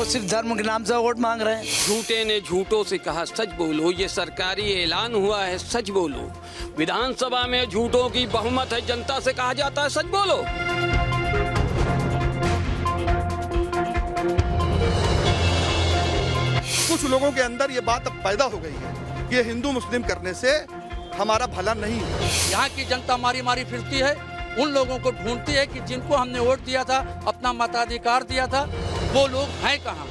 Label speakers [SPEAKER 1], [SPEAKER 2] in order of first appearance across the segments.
[SPEAKER 1] वो सिर्फ धर्म के नाम से वोट मांग रहे हैं।
[SPEAKER 2] झूठे ने झूठों से कहा सच बोलो, ये सरकारी ऐलान हुआ है, सच बोलो। विधानसभा में झूठों की बहुमत है, जनता से कहा जाता है सच बोलो।
[SPEAKER 3] कुछ लोगों के अंदर ये बात अब पैदा हो गई है कि ये हिंदू मुस्लिम करने से हमारा भला नहीं है।
[SPEAKER 4] यहाँ की जनता मारी मारी फिरती है, उन लोगों को ढूंढती है कि जिनको हमने वोट दिया था, अपना मताधिकार दिया था, वो लोग हैं कहाँ।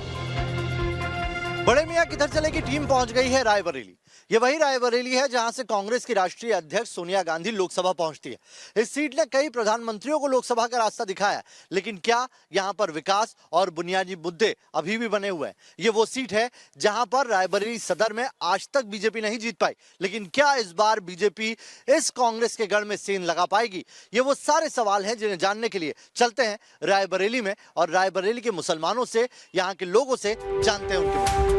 [SPEAKER 5] बड़े मियां किधर चले की टीम पहुंच गई है रायबरेली। ये वही रायबरेली है जहां से कांग्रेस की राष्ट्रीय अध्यक्ष सोनिया गांधी लोकसभा पहुंचती है। इस सीट ने कई प्रधानमंत्रियों को लोकसभा का रास्ता दिखाया है, लेकिन क्या यहां पर विकास और बुनियादी मुद्दे अभी भी बने हुए हैं? ये वो सीट है जहां पर रायबरेली सदर में आज तक बीजेपी नहीं जीत पाई, लेकिन क्या इस बार बीजेपी इस कांग्रेस के गढ़ में सेंध लगा पाएगी? ये वो सारे सवाल हैं जिन्हें जानने के लिए चलते हैं रायबरेली में और रायबरेली के मुसलमानों से, यहाँ के लोगों से जानते हैं उनके।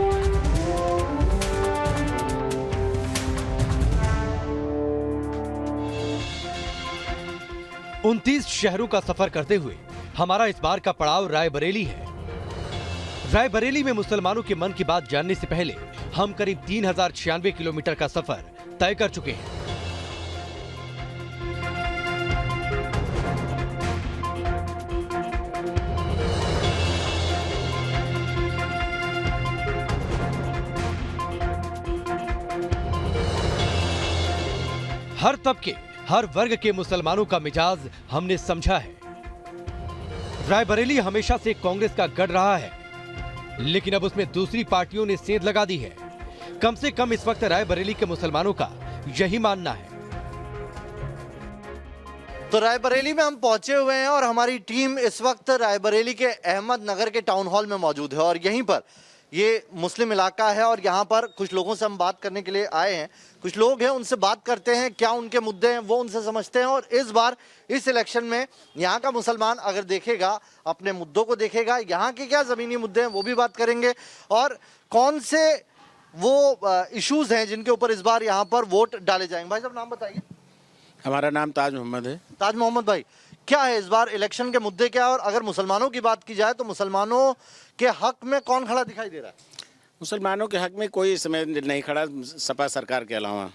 [SPEAKER 6] 29 शहरों का सफर करते हुए हमारा इस बार का पड़ाव रायबरेली है। रायबरेली में मुसलमानों के मन की बात जानने से पहले हम करीब 3096 किलोमीटर का सफर तय कर चुके हैं। हर तबके, हर वर्ग के मुसलमानों का मिजाज हमने समझा है। रायबरेली हमेशा से कांग्रेस का गढ़ रहा है, लेकिन अब उसमें दूसरी पार्टियों ने सेंध लगा दी है। कम से कम इस वक्त रायबरेली के मुसलमानों का यही मानना है।
[SPEAKER 5] तो रायबरेली में हम पहुंचे हुए हैं और हमारी टीम इस वक्त रायबरेली के अहमदनगर के टाउन हॉल में मौजूद है और यहीं पर ये मुस्लिम इलाका है और यहाँ पर कुछ लोगों से हम बात करने के लिए आए हैं। कुछ लोग हैं, उनसे बात करते हैं, क्या उनके मुद्दे हैं वो उनसे समझते हैं। और इस बार इस इलेक्शन में यहाँ का मुसलमान अगर देखेगा, अपने मुद्दों को देखेगा, यहाँ के क्या ज़मीनी मुद्दे हैं वो भी बात करेंगे और कौन से वो इश्यूज़ हैं जिनके ऊपर इस बार यहाँ पर वोट डाले जाएंगे। भाई साहब नाम बताइए।
[SPEAKER 7] हमारा नाम ताज मोहम्मद है।
[SPEAKER 5] ताज मोहम्मद भाई, क्या है इस बार इलेक्शन के मुद्दे क्या है और अगर मुसलमानों की बात की जाए तो मुसलमानों के हक में कौन खड़ा दिखाई दे रहा है?
[SPEAKER 7] मुसलमानों के हक में कोई इस समय नहीं खड़ा, सपा सरकार के अलावा।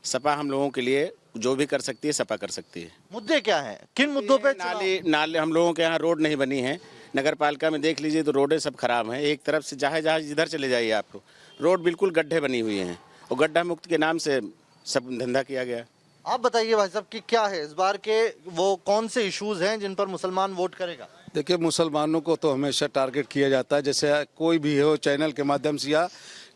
[SPEAKER 7] सपा हम लोगों के लिए जो भी कर सकती है, सपा कर सकती है।
[SPEAKER 5] मुद्दे क्या हैं, किन मुद्दों पे?
[SPEAKER 7] नाले हम लोगों के यहाँ रोड नहीं बनी है। नगर पालिका में देख लीजिए तो रोडें सब खराब हैं। एक तरफ से जहाँ जहाँ जिधर चले जाइए आपको रोड बिल्कुल गड्ढे बनी हुई हैं और गड्ढा मुक्त के नाम से सब धंधा किया गया।
[SPEAKER 5] आप बताइए भाई साहब कि क्या है इस बार के वो कौन से इश्यूज हैं जिन पर मुसलमान वोट करेगा?
[SPEAKER 8] देखिए, मुसलमानों को तो हमेशा टारगेट किया जाता है, जैसे कोई भी हो चैनल के माध्यम से या,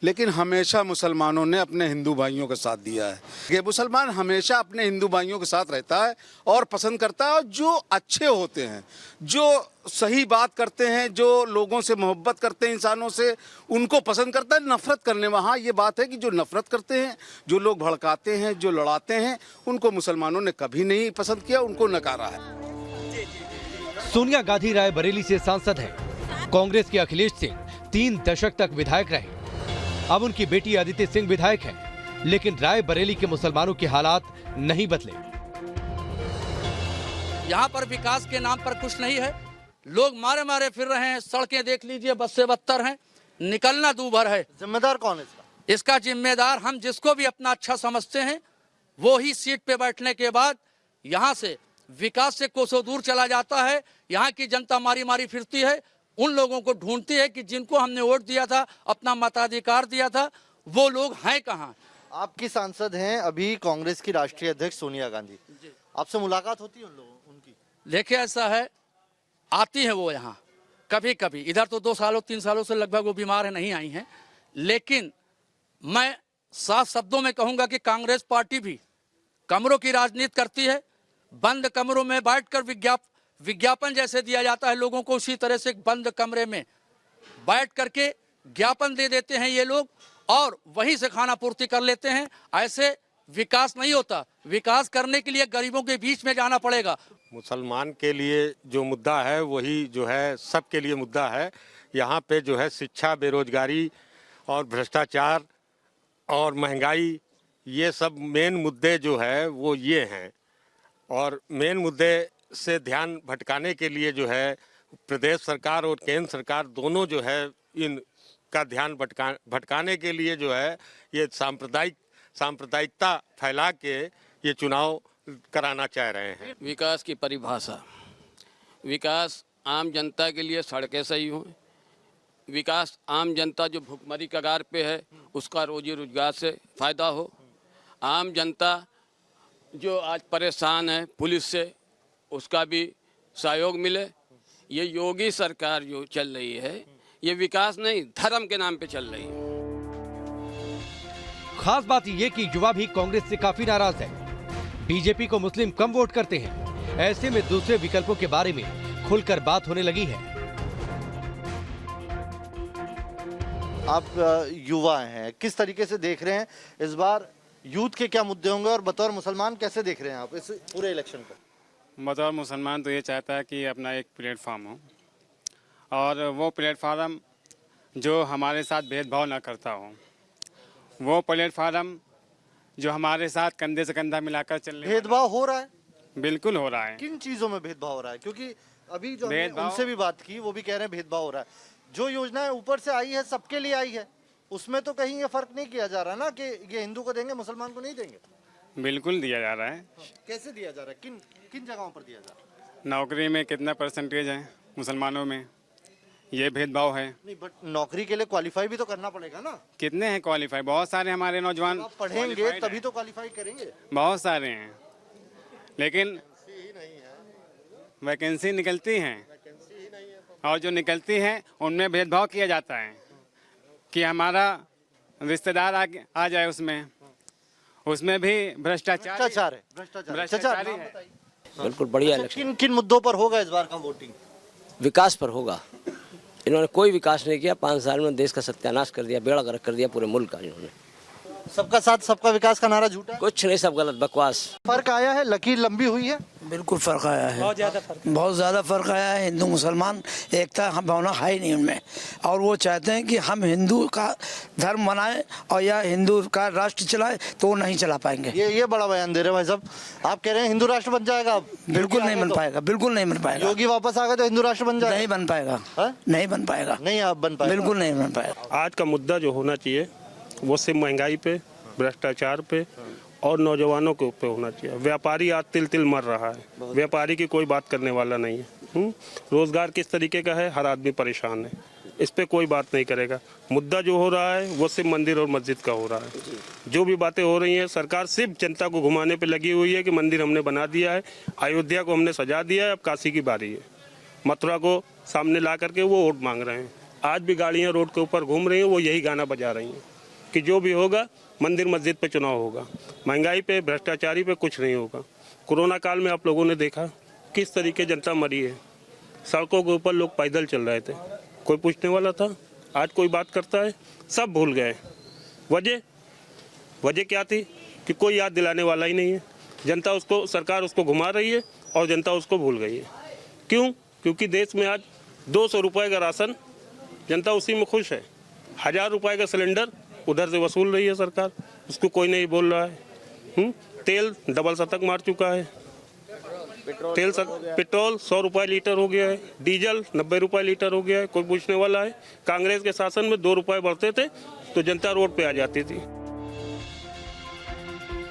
[SPEAKER 8] लेकिन हमेशा मुसलमानों ने अपने हिंदू भाइयों का साथ दिया है। ये मुसलमान हमेशा अपने हिंदू भाइयों के साथ रहता है और पसंद करता है, और जो अच्छे होते हैं, जो सही बात करते हैं, जो लोगों से मोहब्बत करते हैं, इंसानों से, उनको पसंद करता है। नफरत करने वहाँ ये बात है कि जो नफरत करते हैं, जो लोग भड़काते हैं, जो लड़ाते हैं, उनको मुसलमानों ने कभी नहीं पसंद किया, उनको नकारा है।
[SPEAKER 6] सोनिया गांधी रायबरेली से सांसद हैं। कांग्रेस के अखिलेश सिंह 3 दशक तक विधायक रहे। अब उनकी बेटी अदिति सिंह विधायक हैं, लेकिन रायबरेली के मुसलमानों के हालात नहीं बदले।
[SPEAKER 4] यहाँ पर विकास के नाम पर कुछ नहीं है, लोग मारे मारे फिर रहे हैं। सड़कें देख लीजिए, बद से बदतर हैं, निकलना दूभर है।
[SPEAKER 5] जिम्मेदार कौन है इसका?
[SPEAKER 4] इसका जिम्मेदार हम जिसको भी अपना अच्छा समझते हैं वो ही सीट पे बैठने के बाद यहाँ से विकास से कोसों दूर चला जाता है। यहाँ की जनता मारी मारी फिरती है, उन लोगों को ढूंढती है कि जिनको हमने वोट दिया था, अपना मताधिकार दिया था, वो लोग हैं कहाँ।
[SPEAKER 5] आपकी सांसद हैं अभी कांग्रेस की राष्ट्रीय अध्यक्ष सोनिया गांधी, आपसे मुलाकात होती है उन लोगों उनकी?
[SPEAKER 4] देखिए ऐसा है, आती है वो यहाँ कभी कभी। इधर तो 2 सालों 3 सालों से लगभग वो बीमार है, नहीं आई हैं। लेकिन मैं साफ शब्दों में कहूँगा कि कांग्रेस पार्टी भी कमरों की राजनीति करती है। बंद कमरों में बैठकर विज्ञापन जैसे दिया जाता है लोगों को, उसी तरह से बंद कमरे में बैठ करके ज्ञापन दे देते हैं ये लोग और वहीं से खाना पूर्ति कर लेते हैं। ऐसे विकास नहीं होता। विकास करने के लिए गरीबों के बीच में जाना पड़ेगा।
[SPEAKER 9] मुसलमान के लिए जो मुद्दा है वही जो है सबके लिए मुद्दा है। यहाँ पे जो है शिक्षा, बेरोजगारी और भ्रष्टाचार और महंगाई, ये सब मेन मुद्दे जो है वो ये हैं। और मेन मुद्दे से ध्यान भटकाने के लिए जो है प्रदेश सरकार और केंद्र सरकार दोनों जो है इन का ध्यान भटकाने के लिए जो है ये सांप्रदायिकता फैला के ये चुनाव कराना चाह रहे हैं।
[SPEAKER 2] विकास की परिभाषा, विकास आम जनता के लिए सड़कें सही हों, विकास आम जनता जो भुखमरी कगार पे है उसका रोजी रोजगार से फ़ायदा हो, आम जनता जो आज परेशान है पुलिस से उसका भी सहयोग मिले। ये योगी सरकार जो चल रही है ये विकास नहीं धर्म के नाम पे चल रही है।
[SPEAKER 6] खास बात ये कि युवा भी कांग्रेस से काफी नाराज है। बीजेपी को मुस्लिम कम वोट करते हैं, ऐसे में दूसरे विकल्पों के बारे में खुलकर बात होने लगी है।
[SPEAKER 5] आप युवा हैं, किस तरीके से देख रहे हैं इस बार यूथ के क्या मुद्दे होंगे और बतौर मुसलमान कैसे देख रहे हैं आप इस पूरे इलेक्शन को?
[SPEAKER 10] बतौर मुसलमान तो ये चाहता है कि अपना एक प्लेटफार्म हो और वो प्लेटफार्म जो हमारे साथ भेदभाव ना करता हो, वो प्लेटफार्म जो हमारे साथ कंधे से कंधा मिलाकर चलने।
[SPEAKER 5] भेदभाव हो रहा है?
[SPEAKER 10] बिल्कुल हो रहा है।
[SPEAKER 5] किन चीजों में भेदभाव हो रहा है? क्योंकि अभी जो हमने उनसे भी बात की वो भी कह रहे हैं भेदभाव हो रहा है। जो योजनाएं ऊपर से आई है सबके लिए आई है, उसमें तो कहीं ये फर्क नहीं किया जा रहा ना कि ये हिंदू को देंगे मुसलमान को नहीं देंगे।
[SPEAKER 10] बिल्कुल दिया जा रहा है।
[SPEAKER 5] कैसे दिया जा रहा है? किन किन जगहों पर दिया जा रहा है?
[SPEAKER 10] नौकरी में कितना परसेंटेज है मुसलमानों में, ये भेदभाव है।
[SPEAKER 5] नहीं, बट नौकरी के लिए क्वालिफाई भी तो करना पड़ेगा ना।
[SPEAKER 10] कितने हैं क्वालिफाई? बहुत सारे हमारे नौजवान
[SPEAKER 5] आप पढ़ेंगे तभी तो क्वालिफाई करेंगे।
[SPEAKER 10] बहुत सारे हैं, लेकिन वैकेंसी निकलती हैं और जो निकलती हैं उनमें भेदभाव किया जाता है कि हमारा रिश्तेदार आ जाए, उसमें भी भ्रष्टाचार है। भ्रष्टाचार है।
[SPEAKER 11] बिल्कुल बढ़िया
[SPEAKER 5] अच्छा, किन किन मुद्दों पर होगा इस बार का वोटिंग?
[SPEAKER 11] विकास पर होगा। इन्होंने कोई विकास नहीं किया, 5 साल में देश का सत्यानाश कर दिया, बेड़ा गर्क कर दिया पूरे मुल्क का। इन्होंने
[SPEAKER 5] सबका साथ सबका विकास का नारा झूठा है?
[SPEAKER 11] कुछ नहीं, सब गलत, बकवास।
[SPEAKER 5] फर्क आया है, लकीर लंबी हुई है।
[SPEAKER 1] बिल्कुल फर्क आया है, बहुत ज़्यादा फर्क आया है। हिंदू मुसलमान एकता हम भावना है ही नहीं उनमें, और वो चाहते हैं कि हम हिंदू का धर्म मनाएं और या हिंदू का राष्ट्र चलाए, तो वो नहीं चला पाएंगे।
[SPEAKER 5] ये बड़ा बयान दे रहे हैं भाई साहब। आप कह रहे हैं हिंदू राष्ट्र बन जाएगा?
[SPEAKER 1] बिल्कुल नहीं बन पाएगा, बिल्कुल नहीं बन पाएगा।
[SPEAKER 5] योगी वापस आ गए तो हिंदू राष्ट्र बन जाएगा?
[SPEAKER 1] नहीं बन पाएगा, नहीं बन पाएगा।
[SPEAKER 5] नहीं आप बन पाएगा?
[SPEAKER 1] बिल्कुल नहीं बन पाएगा।
[SPEAKER 9] आज का मुद्दा जो होना चाहिए वो सिर्फ महंगाई पे, भ्रष्टाचार पे और नौजवानों के ऊपर होना चाहिए। व्यापारी आज तिल तिल मर रहा है, व्यापारी की कोई बात करने वाला नहीं है। रोजगार किस तरीके का है, हर आदमी परेशान है, इस पे कोई बात नहीं करेगा। मुद्दा जो हो रहा है वो सिर्फ मंदिर और मस्जिद का हो रहा है। जो भी बातें हो रही हैं, सरकार सिर्फ जनता को घुमाने पे लगी हुई है कि मंदिर हमने बना दिया है, अयोध्या को हमने सजा दिया है, अब काशी की बारी है। मथुरा को सामने ला करके वो वोट मांग रहे हैं। आज भी गाड़ियाँ रोड के ऊपर घूम रही हैं, वो यही गाना बजा रही हैं कि जो भी होगा मंदिर मस्जिद पे चुनाव होगा, महंगाई पे, भ्रष्टाचारी पे कुछ नहीं होगा। कोरोना काल में आप लोगों ने देखा किस तरीके जनता मरी है, सड़कों के ऊपर लोग पैदल चल रहे थे, कोई पूछने वाला था? आज कोई बात करता है? सब भूल गए। वजह क्या थी कि कोई याद दिलाने वाला ही नहीं है। जनता उसको, सरकार उसको घुमा रही है और जनता उसको भूल गई है। क्यों? क्योंकि देश में आज 200 रुपये का राशन, जनता उसी में खुश है। 1000 रुपये का सिलेंडर उधर से वसूल रही है सरकार, उसको कोई नहीं बोल रहा है। तेल डबल शतक मार चुका है, पेट्रोल 100 रुपये लीटर हो गया है, डीजल 90 रुपये लीटर हो गया है, कोई पूछने वाला है? कांग्रेस के शासन में 2 रुपये बढ़ते थे तो जनता रोड पे आ जाती थी।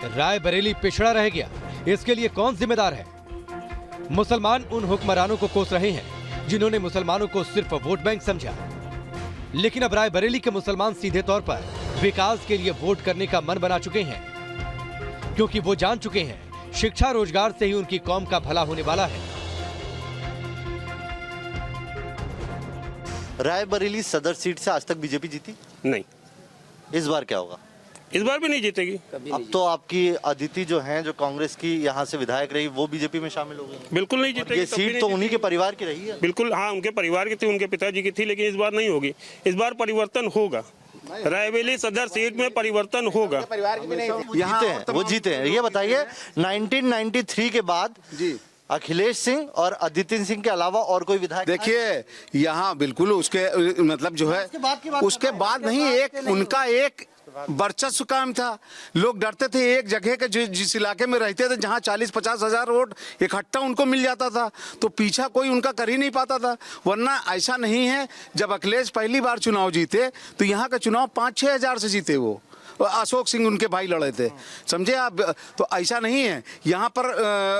[SPEAKER 6] रायबरेली पिछड़ा रह गया, इसके लिए कौन जिम्मेदार है? मुसलमान उन हुक्मरानों को कोस रहे हैं जिन्होंने मुसलमानों को सिर्फ वोट बैंक समझा, लेकिन अब रायबरेली के मुसलमान सीधे तौर पर विकास के लिए वोट करने का मन बना चुके हैं, क्योंकि वो जान चुके हैं शिक्षा रोजगार से ही उनकी कौम का भला होने वाला है।
[SPEAKER 5] रायबरेली सदर सीट से आज तक बीजेपी जीती
[SPEAKER 9] नहीं।
[SPEAKER 5] इस बार क्या होगा?
[SPEAKER 9] इस बार भी नहीं जीतेगी।
[SPEAKER 5] अब तो आपकी अदिति जो हैं, जो कांग्रेस की यहाँ से विधायक रही, वो बीजेपी में शामिल हो गई।
[SPEAKER 9] बिल्कुल नहीं जीतेगी।
[SPEAKER 5] ये सीट तो उन्हीं के परिवार की रही है।
[SPEAKER 9] बिल्कुल, हाँ, उनके परिवार की थी, उनके पिताजी की थी, लेकिन इस बार नहीं होगी। इस बार परिवर्तन होगा, रायबरेली सदर सीट में परिवर्तन होगा।
[SPEAKER 5] वो जीते हैं। ये बताइए 1993 के बाद जी अखिलेश सिंह और अदिति सिंह के अलावा और कोई विधायक?
[SPEAKER 8] देखिए यहाँ बिल्कुल उसके मतलब जो है उसके बाद नहीं, एक उनका एक वर्चस्व कायम था। लोग डरते थे एक जगह के जिस इलाके में रहते थे जहां 40-50 हजार वोट इकट्ठा उनको मिल जाता था तो पीछा कोई उनका कर ही नहीं पाता था। वरना ऐसा नहीं है, जब अखिलेश पहली बार चुनाव जीते तो यहाँ का चुनाव 5-6 हजार से जीते। वो अशोक सिंह उनके भाई लड़े थे, समझे आप। तो ऐसा नहीं है, यहाँ पर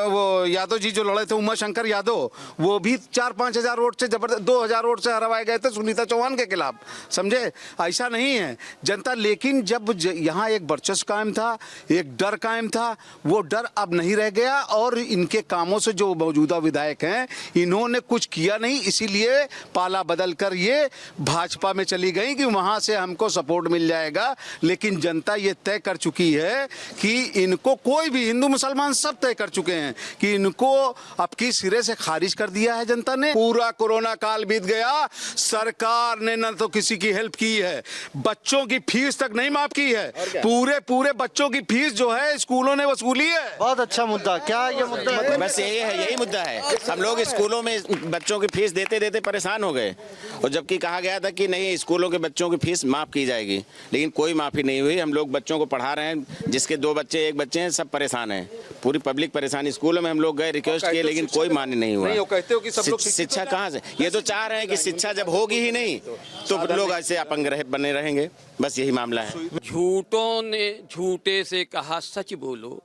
[SPEAKER 8] वो यादव जी जो लड़े थे, उमा शंकर यादव, वो भी 4-5 हजार वोट से जबरदस्त 2,000 वोट से हरवाए गए थे सुनीता चौहान के खिलाफ, समझे। ऐसा नहीं है जनता, लेकिन जब यहाँ एक वर्चस्व कायम था, एक डर कायम था, वो डर अब नहीं रह गया। और इनके कामों से जो मौजूदा विधायक हैं इन्होंने कुछ किया नहीं, इसीलिए पाला बदल कर ये भाजपा में चली गई कि वहाँ से हमको सपोर्ट मिल जाएगा। लेकिन जनता ये तय कर चुकी है कि इनको, कोई भी हिंदू मुसलमान सब तय कर चुके हैं कि इनको अब की सिरे से खारिज कर दिया है जनता ने। पूरा कोरोना काल बीत गया, सरकार ने न तो किसी की हेल्प की है, बच्चों की फीस तक नहीं माफ की है। पूरे बच्चों की फीस जो है स्कूलों ने वसूली है।
[SPEAKER 5] बहुत अच्छा मुद्दा। क्या ये मुद्दा है?
[SPEAKER 7] बस यही है, यही मुद्दा है। हम लोग स्कूलों में बच्चों की फीस देते देते परेशान हो गए, और जबकि कहा गया था कि नहीं स्कूलों के बच्चों की फीस माफ की जाएगी, लेकिन कोई माफी नहीं हुई। हम लोग बच्चों को पढ़ा रहे हैं, जिसके 2 बच्चे 1 बच्चे हैं, सब परेशान हैं, पूरी पब्लिक परेशान। स्कूलों में हम लोग गए, रिक्वेस्ट किए, लेकिन कोई मान्य नहीं हुआ।
[SPEAKER 8] कहते हो कि सब लोग
[SPEAKER 7] शिक्षा कहाँ से, ये तो चाह रहे हैं कि शिक्षा जब होगी ही नहीं तो लोग ऐसे अपंग बने रहेंगे, बस यही मामला है।
[SPEAKER 2] झूठों ने झूठे से कहा सच बोलो,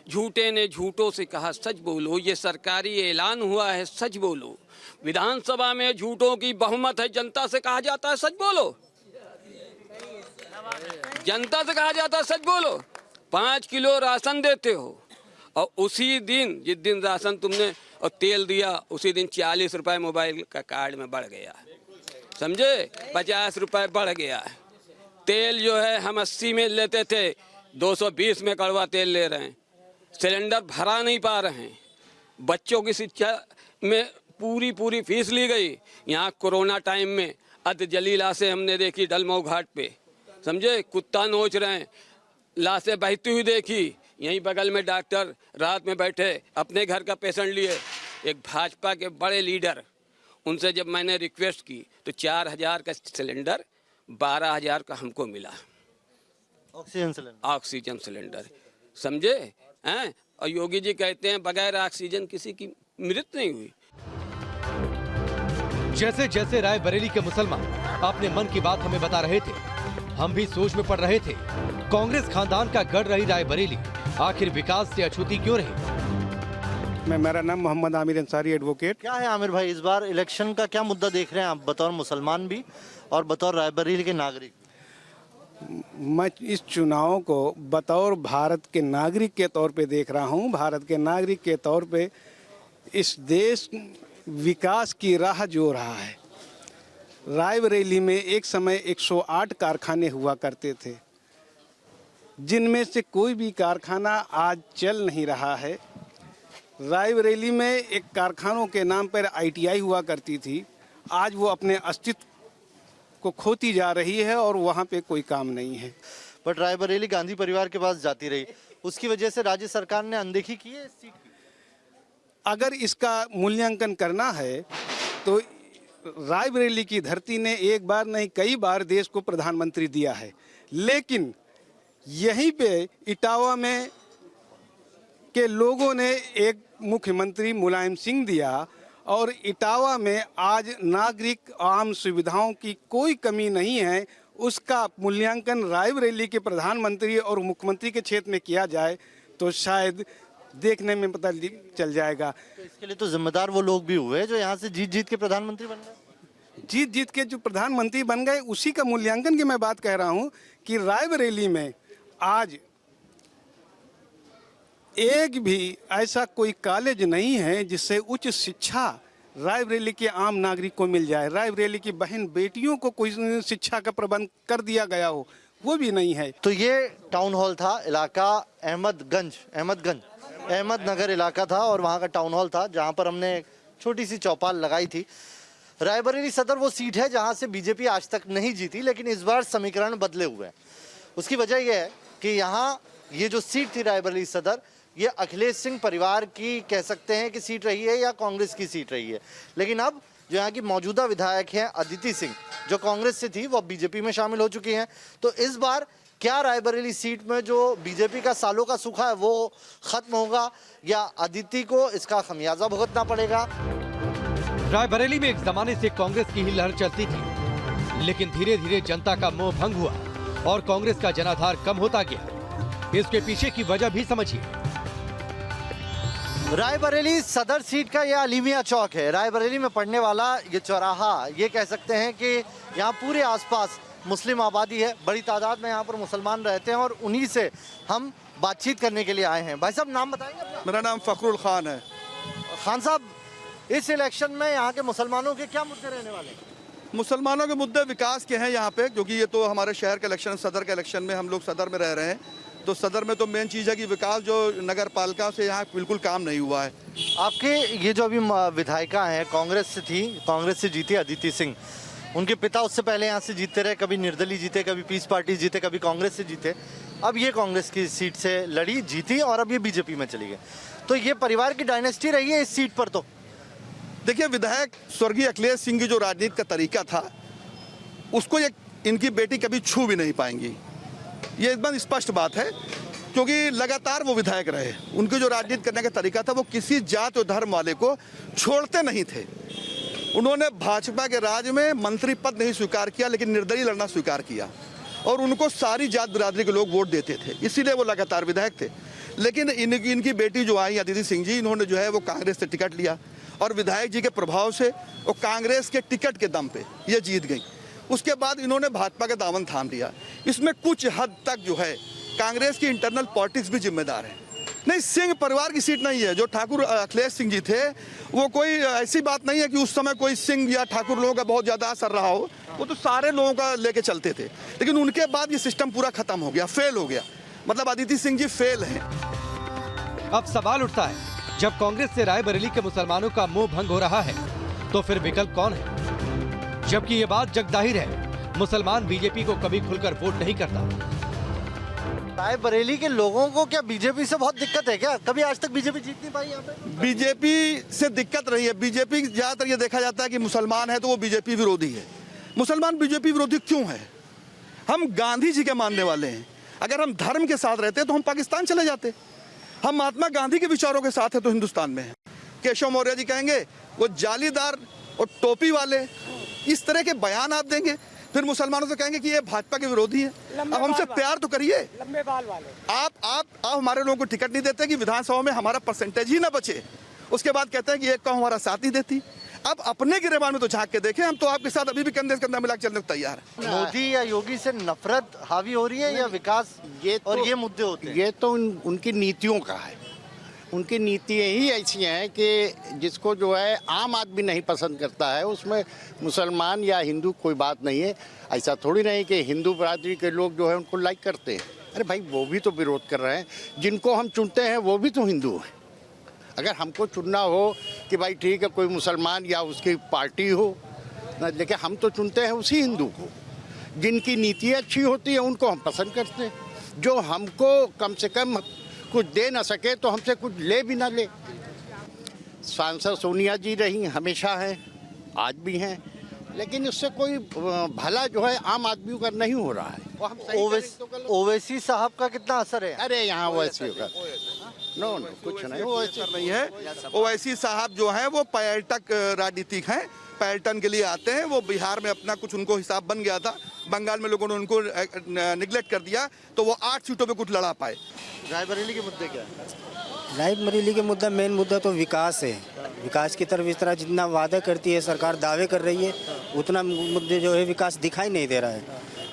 [SPEAKER 2] झूठे ने झूठों से कहा सच बोलो, ये सरकारी ऐलान हुआ है सच बोलो। विधानसभा में झूठों की बहुमत है, जनता से कहा जाता है सच बोलो, जनता से कहा जाता है सच बोलो। 5 किलो राशन देते हो और उसी दिन जिस दिन राशन तुमने और तेल दिया उसी दिन 40 रुपए मोबाइल का कार्ड में बढ़ गया, समझे। 50 रुपए बढ़ गया। तेल जो है हम 80 में लेते थे, 220 में कड़वा तेल ले रहे हैं। सिलेंडर भरा नहीं पा रहे हैं। बच्चों की शिक्षा में पूरी फीस ली गई। यहाँ कोरोना टाइम में अध जली लाशें हमने देखी डलमऊ घाट पे, समझे। कुत्ता नोच रहे हैं, लाशें बहती हुई देखी। यहीं बगल में डॉक्टर रात में बैठे अपने घर का पेशेंट लिए, एक भाजपा के बड़े लीडर, उनसे जब मैंने रिक्वेस्ट की तो 4,000 का सिलेंडर 12,000 का हमको मिला, ऑक्सीजन सिलेंडर, समझे हैं। और योगी जी कहते हैं बगैर ऑक्सीजन किसी की मृत्यु नहीं हुई।
[SPEAKER 6] जैसे जैसे रायबरेली के मुसलमान अपने मन की बात हमें बता रहे थे, हम भी सोच में पड़ रहे थे, कांग्रेस खानदान का गढ़ रही रायबरेली आखिर विकास से अछूती क्यों रही।
[SPEAKER 12] मेरा नाम मोहम्मद आमिर अंसारी, एडवोकेट।
[SPEAKER 5] क्या है आमिर भाई, इस बार इलेक्शन का क्या मुद्दा देख रहे हैं आप बतौर मुसलमान भी और बतौर रायबरेली के नागरिक?
[SPEAKER 12] मैं इस चुनाव को बतौर भारत के नागरिक के तौर पे देख रहा हूं। भारत के नागरिक के तौर पे इस देश विकास की राह जो रहा है। रायबरेली में एक समय 108 कारखाने हुआ करते थे, जिनमें से कोई भी कारखाना आज चल नहीं रहा है। रायबरेली में एक कारखानों के नाम पर ITI हुआ करती थी, आज वो अपने अस्तित्व को खोती जा रही है और वहाँ पे कोई काम नहीं है।
[SPEAKER 5] बट रायबरेली गांधी परिवार के पास जाती रही, उसकी वजह से राज्य सरकार ने अनदेखी की है इस सीट की।
[SPEAKER 12] अगर इसका मूल्यांकन करना है तो रायबरेली की धरती ने एक बार नहीं कई बार देश को प्रधानमंत्री दिया है, लेकिन यहीं पे इटावा में के लोगों ने एक मुख्यमंत्री मुलायम सिंह दिया और इटावा में आज नागरिक आम सुविधाओं की कोई कमी नहीं है। उसका मूल्यांकन रायबरेली के प्रधानमंत्री और मुख्यमंत्री के क्षेत्र में किया जाए तो शायद देखने में पता चल जाएगा।
[SPEAKER 5] तो इसके लिए तो जिम्मेदार वो लोग भी हुए जो यहाँ से जीत के प्रधानमंत्री बन गए।
[SPEAKER 12] जीत के जो प्रधानमंत्री बन गए उसी का मूल्यांकन की मैं बात कह रहा हूँ कि रायबरेली में आज एक भी ऐसा कोई कॉलेज नहीं है जिससे उच्च शिक्षा रायबरेली के आम नागरिक को मिल जाए। रायबरेली की बहन बेटियों को कोई शिक्षा का प्रबंध कर दिया गया हो, वो भी नहीं है।
[SPEAKER 5] तो ये टाउन हॉल था, इलाका अहमदनगर इलाका था और वहाँ का टाउन हॉल था जहाँ पर हमने छोटी सी चौपाल लगाई थी। रायबरेली सदर वो सीट है जहाँ से बीजेपी आज तक नहीं जीती, लेकिन इस बार समीकरण बदले हुए हैं। उसकी वजह यह है कि यहाँ ये जो सीट थी रायबरेली सदर, ये अखिलेश सिंह परिवार की कह सकते हैं कि सीट रही है या कांग्रेस की सीट रही है। लेकिन अब जो यहाँ की मौजूदा विधायक हैं अदिति सिंह, जो कांग्रेस से थी, वो अब बीजेपी में शामिल हो चुकी हैं। तो इस बार क्या रायबरेली सीट में जो बीजेपी का सालों का सूखा है वो खत्म होगा या अदिति को इसका खमियाजा भुगतना पड़ेगा?
[SPEAKER 6] रायबरेली में एक जमाने से कांग्रेस की ही लहर चलती थी, लेकिन धीरे धीरे जनता का मोह भंग हुआ और कांग्रेस का जनाधार कम होता गया। इसके पीछे की वजह भी समझिए।
[SPEAKER 5] रायबरेली सदर सीट का यह अलीमिया चौक है। रायबरेली में पड़ने वाला ये चौराहा, ये कह सकते हैं कि यहाँ पूरे आसपास मुस्लिम आबादी है, बड़ी तादाद में यहाँ पर मुसलमान रहते हैं और उन्हीं से हम बातचीत करने के लिए आए हैं। भाई साहब नाम बताएंगे अपना?
[SPEAKER 3] मेरा नाम फखरुल खान है।
[SPEAKER 5] खान साहब, इस इलेक्शन में यहाँ के मुसलमानों के क्या मुद्दे रहने वाले हैं?
[SPEAKER 3] मुसलमानों के मुद्दे विकास के हैं यहाँ पे, क्योंकि ये तो हमारे शहर का इलेक्शन, सदर का इलेक्शन में हम लोग सदर में रह रहे हैं, तो सदर में तो मेन चीज़ है कि विकास जो नगर पालिका से यहाँ बिल्कुल काम नहीं हुआ है।
[SPEAKER 5] आपके ये जो अभी विधायिका हैं, कांग्रेस से थी, कांग्रेस से जीती अदिति सिंह, उनके पिता उससे पहले यहाँ से जीतते रहे, कभी निर्दलीय जीते, कभी पीस पार्टी जीते, कभी कांग्रेस से जीते। अब ये कांग्रेस की सीट से लड़ी, जीती और अब ये बीजेपी में चली गई। तो ये परिवार की डायनेस्टी रही है इस सीट पर। तो
[SPEAKER 3] देखिए, विधायक स्वर्गीय अखिलेश सिंह की जो राजनीति का तरीका था उसको ये इनकी बेटी कभी छू भी नहीं पाएंगी, ये एकदम स्पष्ट बात है, क्योंकि लगातार वो विधायक रहे। उनकी जो राजनीति करने का तरीका था वो किसी जात और धर्म वाले को छोड़ते नहीं थे। उन्होंने भाजपा के राज में मंत्री पद नहीं स्वीकार किया, लेकिन निर्दलीय लड़ना स्वीकार किया और उनको सारी जात बिरादरी के लोग वोट देते थे, इसीलिए वो लगातार विधायक थे। लेकिन इनकी बेटी जो आई अदिति सिंह जी, इन्होंने जो है वो कांग्रेस से टिकट लिया और विधायक जी के प्रभाव से वो कांग्रेस के टिकट के दम पे ये जीत गई। उसके बाद इन्होंने भाजपा का दामन थाम लिया। इसमें कुछ हद तक जो है कांग्रेस की इंटरनल पॉलिटिक्स भी जिम्मेदार है। नहीं, सिंह परिवार की सीट नहीं है। जो ठाकुर अखिलेश सिंह जी थे, वो कोई ऐसी बात नहीं है कि उस समय कोई सिंह या ठाकुर लोगों का बहुत ज़्यादा असर रहा हो, वो तो सारे लोगों का लेके चलते थे। लेकिन उनके बाद ये सिस्टम पूरा खत्म हो गया, फेल हो गया, मतलब अदिति सिंह जी फेल हैं।
[SPEAKER 6] अब सवाल उठता है, जब कांग्रेस से रायबरेली के मुसलमानों का मोह भंग हो रहा है तो फिर विकल्प कौन है? जबकि ये बात जगजाहिर है, मुसलमान बीजेपी को कभी खुलकर वोट नहीं करता।
[SPEAKER 5] रायबरेली के लोगों को क्या बीजेपी से बहुत दिक्कत है क्या? कभी आज तक बीजेपी जीत नहीं पाई यहाँ पे?
[SPEAKER 3] बीजेपी से दिक्कत रही है। बीजेपी ज्यादातर ये देखा जाता है कि मुसलमान है तो वो बीजेपी विरोधी है। मुसलमान बीजेपी विरोधी क्यों है? हम गांधी जी के मानने वाले हैं। अगर हम धर्म के साथ रहते तो हम पाकिस्तान चले जाते। हम महात्मा गांधी के विचारों के साथ है तो हिंदुस्तान में है। केशव मौर्य जी कहेंगे वो जालीदार और टोपी वाले, इस तरह के बयान आप देंगे, फिर मुसलमानों से कहेंगे कि ये भाजपा के विरोधी है। अब हमसे प्यार तो करिए।
[SPEAKER 13] लंबे बाल वाले
[SPEAKER 3] आप हमारे लोगों को टिकट नहीं देते कि विधानसभा में हमारा परसेंटेज ही ना बचे। उसके बाद कहते हैं कि एक का हमारा साथ नहीं देती। अब अपने गिरेबान में तो झांक के देखें, हम तो आपके साथ अभी भी कंधे से कंधा मिला के चलने को तैयार है।
[SPEAKER 5] मोदी या योगी से नफरत हावी हो रही है या विकास, और ये मुद्दे होते हैं?
[SPEAKER 14] ये तो उनकी नीतियों का है। उनकी नीतियाँ ही ऐसी हैं कि जिसको जो है आम आदमी नहीं पसंद करता है, उसमें मुसलमान या हिंदू कोई बात नहीं है। ऐसा थोड़ी नहीं कि हिंदू बरादरी के लोग जो है उनको लाइक करते हैं। अरे भाई, वो भी तो विरोध कर रहे हैं। जिनको हम चुनते हैं वो भी तो हिंदू हैं। अगर हमको चुनना हो कि भाई ठीक है कोई मुसलमान या उसकी पार्टी हो, लेकिन हम तो चुनते हैं उसी हिंदू को। जिनकी नीति अच्छी होती है उनको हम पसंद करते हैं। जो हमको कम से कम कुछ दे ना सके तो हमसे कुछ ले भी ना ले। सांसद सोनिया जी रही, हमेशा हैं, आज भी हैं, लेकिन उससे कोई भला जो है आम आदमियों का नहीं हो रहा है।
[SPEAKER 5] ओवैसी साहब का कितना असर है?
[SPEAKER 14] अरे यहाँ ओवैसी का नो कुछ नहीं,
[SPEAKER 3] ओवैसी नहीं है। ओवैसी साहब जो है वो पर्यटक राजनीतिक हैं, पर्यटन के लिए आते हैं। वो बिहार में अपना कुछ उनको हिसाब बन गया था, बंगाल में लोगों ने उनको निगलेक्ट कर दिया, तो वो 8 सीटों पे कुछ लड़ा पाए।
[SPEAKER 5] रायबरेली के मुद्दे क्या है?
[SPEAKER 13] रायबरेली के मुद्दा, मेन मुद्दा तो विकास है। विकास की तरफ इस तरह जितना वादा करती है सरकार, दावे कर रही है, उतना मुद्दे जो है विकास दिखाई नहीं दे रहा है।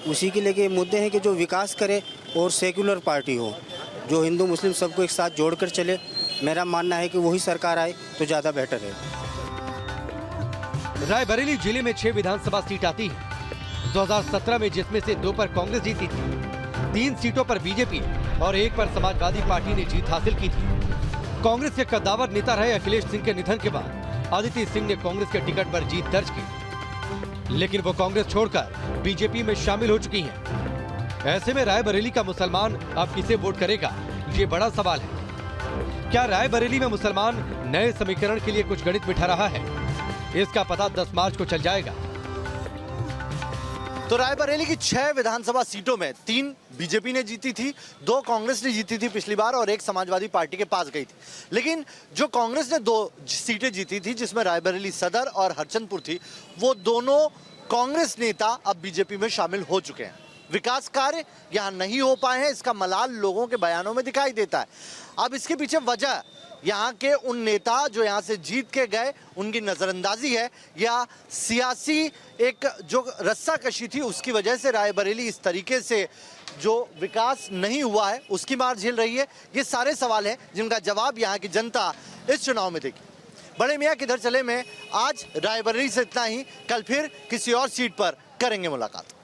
[SPEAKER 13] उसी के लेके मुद्दे हैं कि जो विकास करे और सेक्युलर पार्टी हो, जो हिंदू मुस्लिम सबको एक साथ जोड़कर चले। मेरा मानना है कि वही सरकार आए तो ज़्यादा बेटर है।
[SPEAKER 6] रायबरेली जिले में 6 विधानसभा सीट आती है। 2017 में जिसमें से 2 पर कांग्रेस जीती थी, 3 सीटों पर बीजेपी और 1 पर समाजवादी पार्टी ने जीत हासिल की थी। कांग्रेस के कद्दावर नेता रहे अखिलेश सिंह के निधन के बाद अदिति सिंह ने कांग्रेस के टिकट पर जीत दर्ज की, लेकिन वो कांग्रेस छोड़कर बीजेपी में शामिल हो चुकी हैं। ऐसे में रायबरेली का मुसलमान अब किसे वोट करेगा, ये बड़ा सवाल है। क्या रायबरेली में मुसलमान नए समीकरण के लिए कुछ गणित बिठा रहा है? इसका पता 10 मार्च को चल जाएगा।
[SPEAKER 5] तो रायबरेली की 6 विधानसभा सीटों में 3 बीजेपी ने जीती थी, 2 कांग्रेस ने जीती थी पिछली बार और 1 समाजवादी पार्टी के पास गई थी। लेकिन जो कांग्रेस ने 2 सीटें जीती थी, जिसमें रायबरेली सदर और हरचंदपुर थी, वो दोनों कांग्रेस नेता अब बीजेपी में शामिल हो चुके हैं। विकास कार्य यहाँ नहीं हो पाए हैं, इसका मलाल लोगों के बयानों में दिखाई देता है। अब इसके पीछे वजह यहाँ के उन नेता जो यहाँ से जीत के गए उनकी नज़रअंदाजी है, या सियासी एक जो रस्साकशी थी उसकी वजह से रायबरेली इस तरीके से जो विकास नहीं हुआ है उसकी मार झेल रही है। ये सारे सवाल हैं जिनका जवाब यहाँ की जनता इस चुनाव में देगी। बड़े मियाँ किधर चले में आज रायबरेली से इतना ही। कल फिर किसी और सीट पर करेंगे मुलाकात।